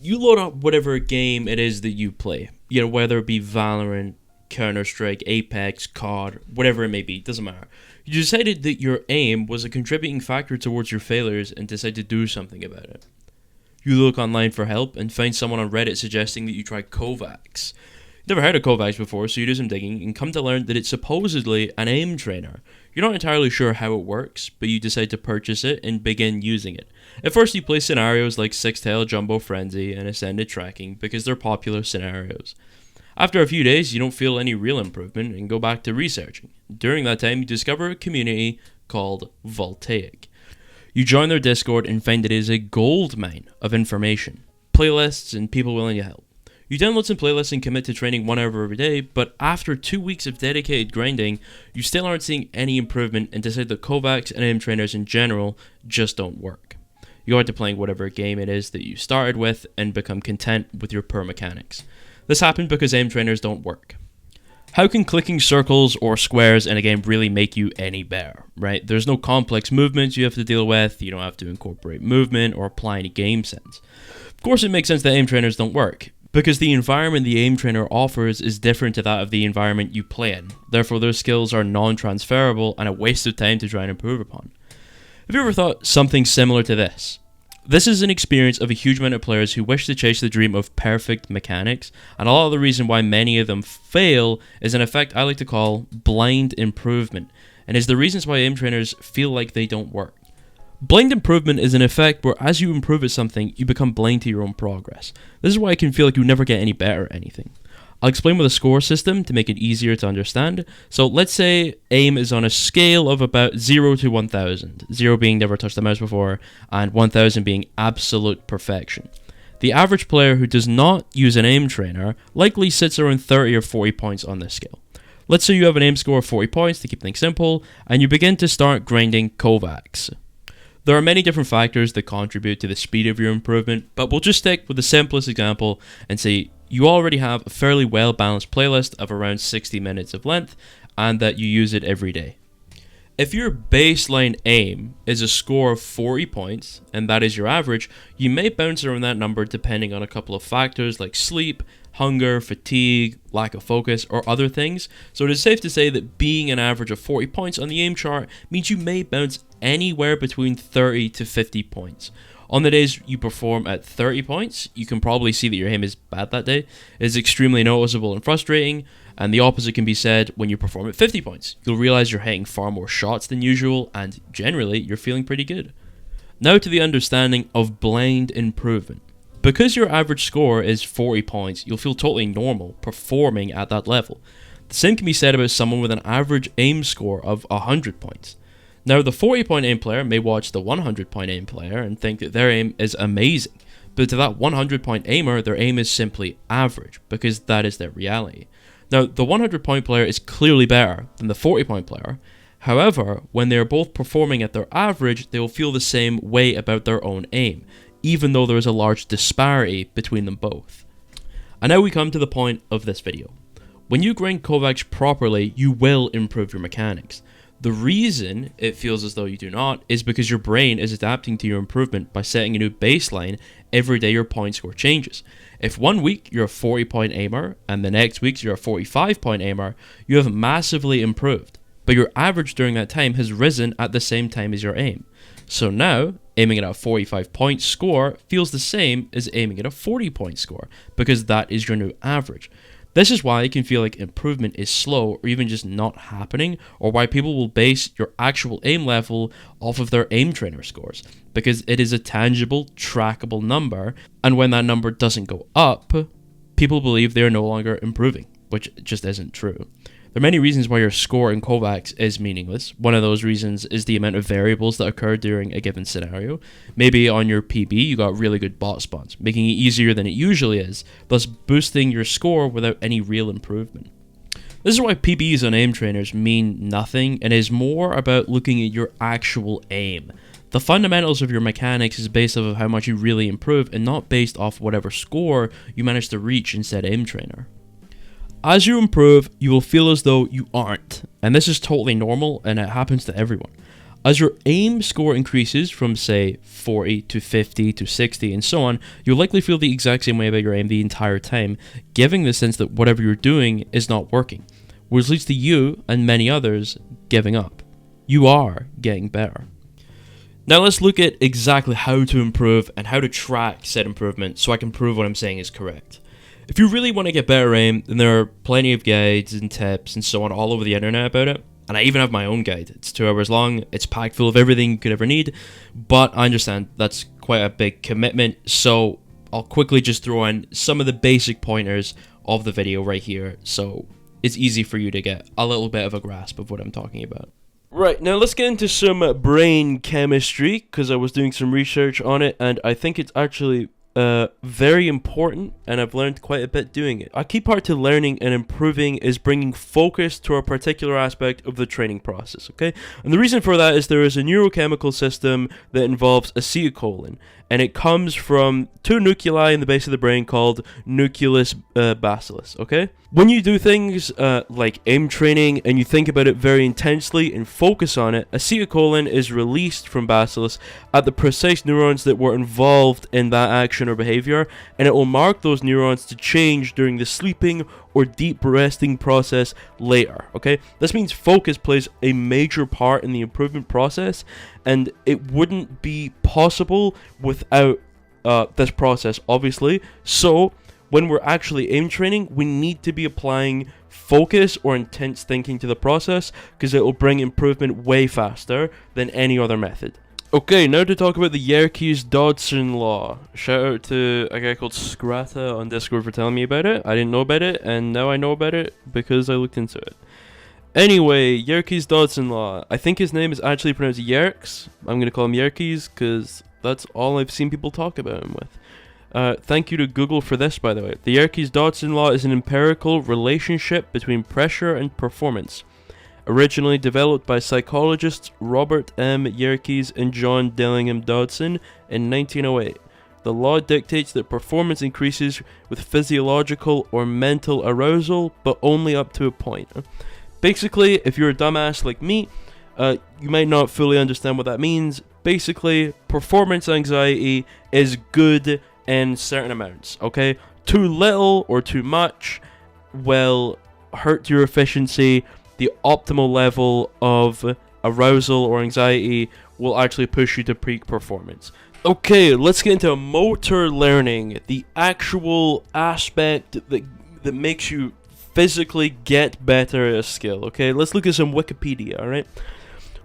You load up whatever game it is that you play, whether it be Valorant, Counter-Strike, Apex, COD, whatever it may be, doesn't matter. You decided that your aim was a contributing factor towards your failures and decide to do something about it. You look online for help and find someone on Reddit suggesting that you try Kovacs. Never heard of Kovacs before, so you do some digging and come to learn that it's supposedly an aim trainer. You're not entirely sure how it works, but you decide to purchase it and begin using it. At first, you play scenarios like Six-Tail Jumbo Frenzy and Ascended Tracking because they're popular scenarios. After a few days, you don't feel any real improvement and go back to researching. During that time, you discover a community called Voltaic. You join their Discord and find it is a gold mine of information, playlists, and people willing to help. You download some playlists and commit to training 1 hour every day, but after 2 weeks of dedicated grinding, you still aren't seeing any improvement and decide that Kovacs and aim trainers in general just don't work. You go into playing whatever game it is that you started with and become content with your poor mechanics. This happened because aim trainers don't work. How can clicking circles or squares in a game really make you any better, right? There's no complex movements you have to deal with, you don't have to incorporate movement or apply any game sense. Of course it makes sense that aim trainers don't work, because the environment the aim trainer offers is different to that of the environment you play in. Therefore, those skills are non-transferable and a waste of time to try and improve upon. Have you ever thought something similar to this? This is an experience of a huge amount of players who wish to chase the dream of perfect mechanics, and a lot of the reason why many of them fail is an effect I like to call blind improvement, and is the reasons why aim trainers feel like they don't work. Blind improvement is an effect where as you improve at something, you become blind to your own progress. This is why it can feel like you never get any better at anything. I'll explain with a score system to make it easier to understand. So let's say aim is on a scale of about 0 to 1000, 0 being never touched the mouse before, and 1000 being absolute perfection. The average player who does not use an aim trainer likely sits around 30 or 40 points on this scale. Let's say you have an aim score of 40 points to keep things simple, and you begin to start grinding Kovacs. There are many different factors that contribute to the speed of your improvement, but we'll just stick with the simplest example and say you already have a fairly well-balanced playlist of around 60 minutes of length and that you use it every day. If your baseline aim is a score of 40 points, and that is your average, you may bounce around that number depending on a couple of factors like sleep, hunger, fatigue, lack of focus, or other things. So it is safe to say that being an average of 40 points on the aim chart means you may bounce anywhere between 30 to 50 points. On the days you perform at 30 points, you can probably see that your aim is bad that day. It is extremely noticeable and frustrating, and the opposite can be said when you perform at 50 points. You'll realize you're hitting far more shots than usual, and generally, you're feeling pretty good. Now to the understanding of blind improvement. Because your average score is 40 points, you'll feel totally normal performing at that level. The same can be said about someone with an average aim score of 100 points. Now, the 40-point aim player may watch the 100-point aim player and think that their aim is amazing, but to that 100-point aimer, their aim is simply average, because that is their reality. Now, the 100-point player is clearly better than the 40-point player. However, when they are both performing at their average, they will feel the same way about their own aim, even though there is a large disparity between them both. And now we come to the point of this video. When you grind Kovacs properly, you will improve your mechanics. The reason it feels as though you do not is because your brain is adapting to your improvement by setting a new baseline every day your point score changes. If 1 week you're a 40-point aimer and the next week you're a 45-point aimer, you have massively improved, but your average during that time has risen at the same time as your aim. So now, aiming at a 45-point score feels the same as aiming at a 40-point score, because that is your new average. This is why it can feel like improvement is slow or even just not happening, or why people will base your actual aim level off of their aim trainer scores, because it is a tangible, trackable number, and when that number doesn't go up, people believe they are no longer improving, which just isn't true. There are many reasons why your score in Kovacs is meaningless. One of those reasons is the amount of variables that occur during a given scenario. Maybe on your PB you got really good bot spawns, making it easier than it usually is, thus boosting your score without any real improvement. This is why PBs on aim trainers mean nothing, and is more about looking at your actual aim. The fundamentals of your mechanics is based off of how much you really improve, and not based off whatever score you manage to reach in said aim trainer. As you improve, you will feel as though you aren't, and this is totally normal and it happens to everyone. As your aim score increases from, say, 40 to 50 to 60 and so on, you'll likely feel the exact same way about your aim the entire time, giving the sense that whatever you're doing is not working, which leads to you and many others giving up. You are getting better. Now let's look at exactly how to improve and how to track said improvement so I can prove what I'm saying is correct. If you really want to get better aim, then there are plenty of guides and tips and so on all over the internet about it. And I even have my own guide. It's 2 hours long, it's packed full of everything you could ever need, but I understand that's quite a big commitment, so I'll quickly just throw in some of the basic pointers of the video right here, so it's easy for you to get a little bit of a grasp of what I'm talking about. Right, now let's get into some brain chemistry, because I was doing some research on it, and I think it's actually very important, and I've learned quite a bit doing it. A key part to learning and improving is bringing focus to a particular aspect of the training process, okay? And the reason for that is there is a neurochemical system that involves acetylcholine, and it comes from 2 nuclei in the base of the brain called nucleus basalis, okay? When you do things like aim training and you think about it very intensely and focus on it, acetylcholine is released from basalis at the precise neurons that were involved in that action or behavior, and it will mark those neurons to change during the sleeping or deep resting process later, okay? This means focus plays a major part in the improvement process, and it wouldn't be possible without this process, obviously. So when we're actually aim training, we need to be applying focus or intense thinking to the process, because it will bring improvement way faster than any other method. Okay, now to talk about the Yerkes-Dodson law. Shout out to a guy called Scrata on Discord for telling me about it. I didn't know about it, and now I know about it because I looked into it. Anyway, Yerkes-Dodson law. I think his name is actually pronounced Yerkes. I'm going to call him Yerkes because that's all I've seen people talk about him with. Thank you to Google for this, by the way. The Yerkes-Dodson law is an empirical relationship between pressure and performance. Originally developed by psychologists Robert M. Yerkes and John Dillingham Dodson in 1908. The law dictates that performance increases with physiological or mental arousal, but only up to a point. Basically, if you're a dumbass like me, you might not fully understand what that means. Basically, performance anxiety is good in certain amounts, okay? Too little or too much will hurt your efficiency. The optimal level of arousal or anxiety will actually push you to peak performance. Okay, let's get into motor learning, the actual aspect that makes you physically get better at a skill, okay? Let's look at some Wikipedia, alright?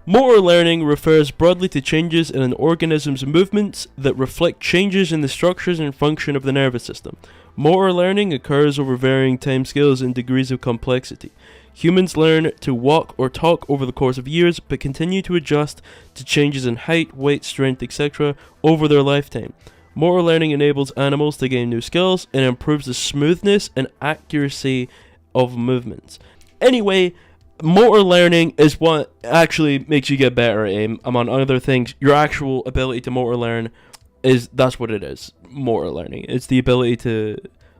Motor learning refers broadly to changes in an organism's movements that reflect changes in the structures and function of the nervous system. Motor learning occurs over varying timescales and degrees of complexity. Humans learn to walk or talk over the course of years, but continue to adjust to changes in height, weight, strength, etc. over their lifetime. Motor learning enables animals to gain new skills and improves the smoothness and accuracy of movements. Anyway, motor learning is what actually makes you get better at aim, among other things. Your actual ability to motor learn that's what it is. Motor learning. It's the ability to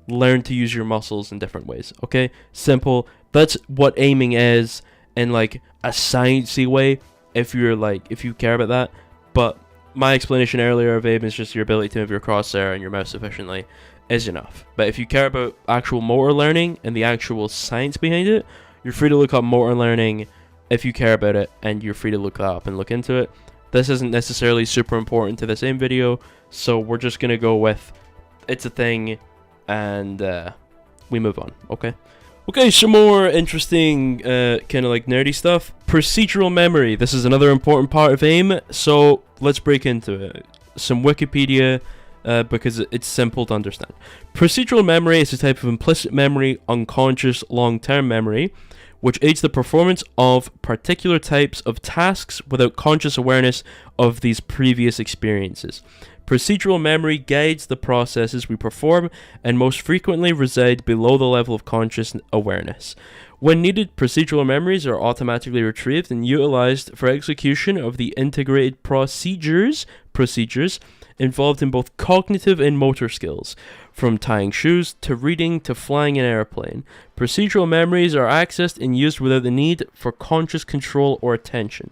learn to use your muscles in different ways, okay? Simple. That's what aiming is in like a sciencey way, if you care about that. But my explanation earlier of aim is just your ability to move your crosshair and your mouse efficiently is enough. But if you care about actual motor learning and the actual science behind it, you're free to look up motor learning if you care about it, and you're free to look that up and look into it. This isn't necessarily super important to this aim video, so we're just gonna go with it's a thing, and we move on, okay? Okay, some more interesting kind of like nerdy stuff. Procedural memory. This is another important part of aim, so let's break into it. Some Wikipedia, because it's simple to understand. Procedural memory is a type of implicit memory, unconscious long-term memory, which aids the performance of particular types of tasks without conscious awareness of these previous experiences. Procedural memory guides the processes we perform and most frequently reside below the level of conscious awareness. When needed, procedural memories are automatically retrieved and utilized for execution of the integrated procedures involved in both cognitive and motor skills, from tying shoes to reading to flying an airplane. Procedural memories are accessed and used without the need for conscious control or attention.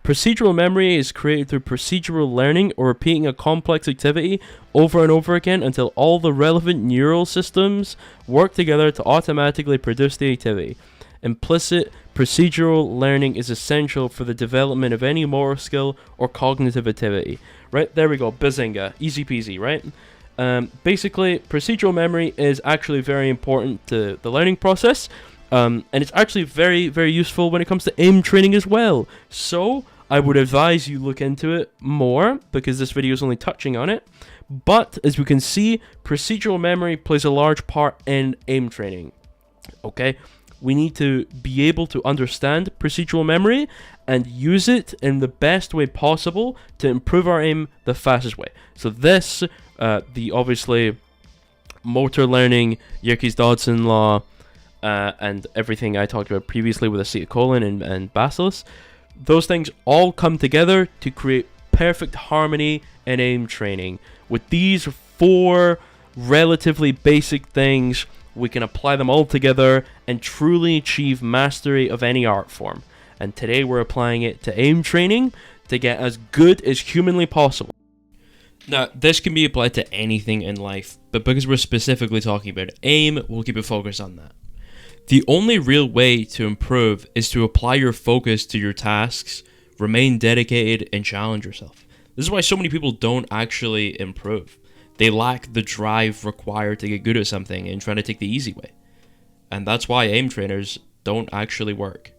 Procedural memory is created through procedural learning or repeating a complex activity over and over again until all the relevant neural systems work together to automatically produce the activity. Implicit procedural learning is essential for the development of any motor skill or cognitive activity. Right, there we go, bazinga, easy peasy, right? Basically, procedural memory is actually very important to the learning process, and it's actually very, very useful when it comes to aim training as well. So, I would advise you look into it more, because this video is only touching on it. But, as we can see, procedural memory plays a large part in aim training. Okay? We need to be able to understand procedural memory and use it in the best way possible to improve our aim the fastest way. So this, the obviously motor learning, Yerkes-Dodson law, and everything I talked about previously with acetylcholine and bacillus, those things all come together to create perfect harmony in aim training. With these 4 relatively basic things, we can apply them all together and truly achieve mastery of any art form. And today we're applying it to aim training to get as good as humanly possible. Now, this can be applied to anything in life, but because we're specifically talking about aim, we'll keep it focused on that. The only real way to improve is to apply your focus to your tasks, remain dedicated, and challenge yourself. This is why so many people don't actually improve. They lack the drive required to get good at something and try to take the easy way. And that's why aim trainers don't actually work.